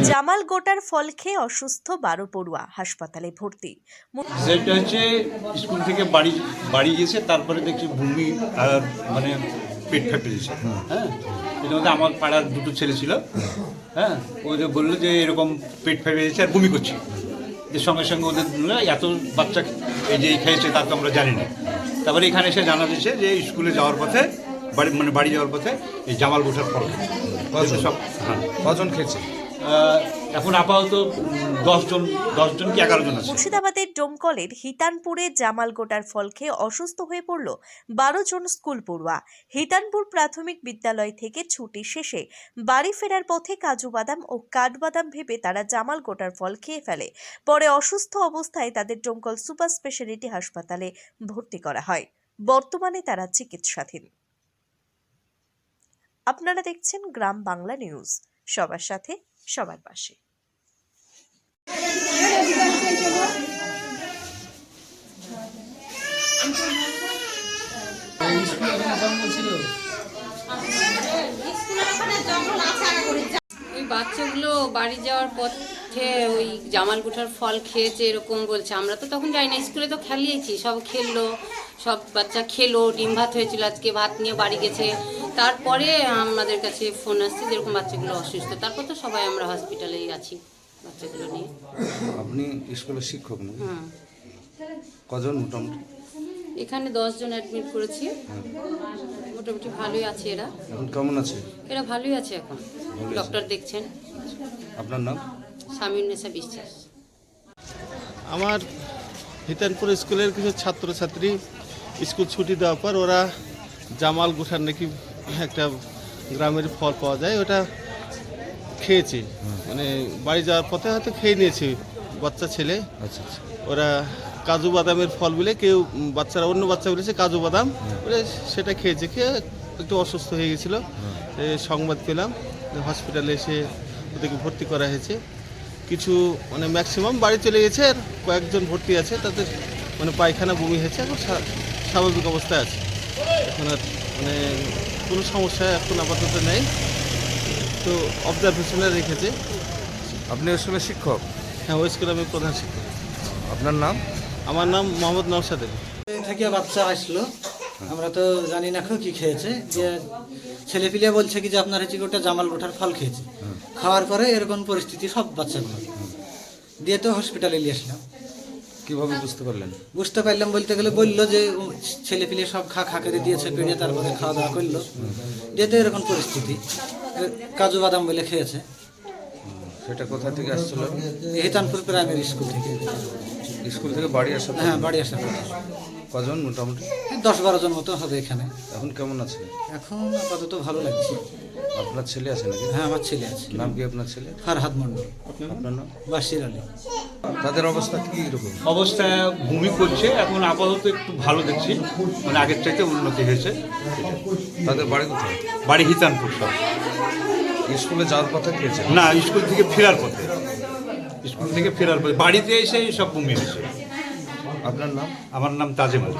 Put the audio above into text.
জামাল গোটার ফল খেয়ে অসুস্থ 12 পড়ুয়া, হাসপাতালে ভর্তি। সেটা হচ্ছে স্কুল থেকে বাড়ি গেছে, তারপরে দেখছি বমি আর মানে পেট ফেটে গেছে। হ্যাঁ, এর মধ্যে আমার পাড়ার দুটো ছেলে ছিল। হ্যাঁ, ওই যে বললো যে এরকম পেট ফেটে গেছে আর বমি করছে, যে সঙ্গে সঙ্গে ওদের এত বাচ্চা এই যে খেয়েছে তা তো আমরা জানি না। তারপরে এখানে এসে জানা যাচ্ছে যে স্কুলে যাওয়ার পথে বাড়ি যাওয়ার পথে এই জামাল গোটার ফল সব। হ্যাঁ, কজন খেয়েছে? এখন আপাতত 10 জন কি 11 জন আছে। মুর্শিদাবাদের ডোমকলের হিতানপুরে জামাল গোটার ফল খেয়ে অসুস্থ হয়ে পড়ল 12 জন স্কুল পড়ুয়া। হিতানপুর প্রাথমিক বিদ্যালয় থেকে ছুটি শেষে বাড়ি ফেরার পথে কাজু বাদাম ও কাঠবাদাম ভেবে তারা জামাল গোটার ফল খেয়ে ফেলে। পরে অসুস্থ অবস্থায় তাদের ডোমকল সুপার স্পেশালিটি হাসপাতালে ভর্তি করা হয়। বর্তমানে তারা চিকিৎসাধীন। আপনারা দেখছেন গ্রাম বাংলা নিউজ, সবার সাথে সবার পাশে। ওই বাচ্চাগুলো বাড়ি যাওয়ার পথে ওই জামাল গোটার ফল খেয়েছে এরকম বলছে। আমরা তো তখন যাই না, স্কুলে তো খেলিয়েছি, সব খেললো, সব বাচ্চা খেলো, ডিম ভাত হয়েছিল, আজকে ভাত নিয়ে বাড়ি গেছে। তারপরে আমাদের কাছে ফোন আসছে যেরকম বাচ্চাগুলো অসুস্থ। তারপর তো সবাই আমরা হসপিটালেই আছি বাচ্চাগুলো নিয়ে। আপনি স্কুলের শিক্ষক না? হুম, কজন মোটামুটি? এখানে 10 জন অ্যাডমিট করেছি, মোটামুটি ভালোই আছে এরা। এখন কেমন আছে? এরা ভালোই আছে, এখন ডক্টর দেখছেন। আপনার নাম? শামিউন্নেসা বিশ্বাস। আমার হিতানপুর স্কুলের কিছু ছাত্রছাত্রী স্কুল ছুটি দেওয়ার পর ওরা জামাল গোটার নাকি একটা গ্রামের ফল পাওয়া যায়, ওটা খেয়েছে। মানে বাড়ি যাওয়ার পথে হয়তো খেয়ে নিয়েছে বাচ্চা ছেলে। আচ্ছা আচ্ছা। ওরা কাজু বাদামের ফল বলে কেউ বাচ্চারা, অন্য বাচ্চা বলেছে কাজু বাদাম বলে, সেটা খেয়েছে, খেয়ে একটু অসুস্থ হয়ে গেছিলো। সংবাদ পেলাম, হসপিটালে এসে ওদেরকে ভর্তি করা হয়েছে। কিছু মানে ম্যাক্সিমাম বাড়ি চলে গেছে, আর কয়েকজন ভর্তি আছে, তাদের মানে পায়খানা বমি হয়েছে, এখন স্বাভাবিক অবস্থায় আছে। এখন আর মানে কোনো সমস্যা এখন আপাতত নেই, তো অবজারভেশনে রেখেছে। আপনি স্কুলের শিক্ষক? হ্যাঁ, ওই স্কুলে আমি প্রধান শিক্ষক। আপনার নাম? আমার নাম মোহাম্মদ নওশাদ আলী। থেকে বাচ্চা আসলো, আমরা তো জানি না কি খেয়েছে, যে ছেলেপিলে বলছে কি যে আপনার হচ্ছে গোটা জামাল গোটার ফল খেয়েছে। খাওয়ার পরে এরকম পরিস্থিতি সব বাচ্চাগুলো দিয়ে তো হসপিটালে নিয়ে আসলাম। কিভাবে বুঝতে পারলেন? বুঝতে পারলাম বলতে গেলে বললো যে ছেলেপিলে সব খা করে দিয়েছে পেড়ে, তারপরে খাওয়া দাওয়া করলো, দিয়ে তো এরকম পরিস্থিতি। কাজু বাদাম বলে খেয়েছে। সেটা কোথা থেকে আসছিল? হিতানপুর প্রাইমারি স্কুল থেকে। স্কুল থেকে বাড়ি আসা? হ্যাঁ, বাড়ি আসা। কজন মোটামুটি? 10-12 জন মতো হবে এখানে। এখন কেমন আছে? এখন আপাতত ভালো লাগছে। আপনার ছেলে আছে নাকি? হ্যাঁ, আমার ছেলে আছে। নাম কি আপনার ছেলে? ফারহাদ মন্ডল। আপনার নাম? বাশির আলী। তাদের অবস্থা কি রকম? অবস্থা বমি করছে, এখন আপাতত একটু ভালো দেখছি, মানে আগের চাইতে উন্নতি হয়েছে। তাদের বাড়ি কোথায়? বাড়ি হিতানপুর। সব স্কুলে যাওয়ার কথা খেয়েছে না, স্কুল থেকে ফেরার পথে, বাড়িতে এসে সব বমি হয়েছে। আপনার নাম? আমার নাম তাজেম আলী।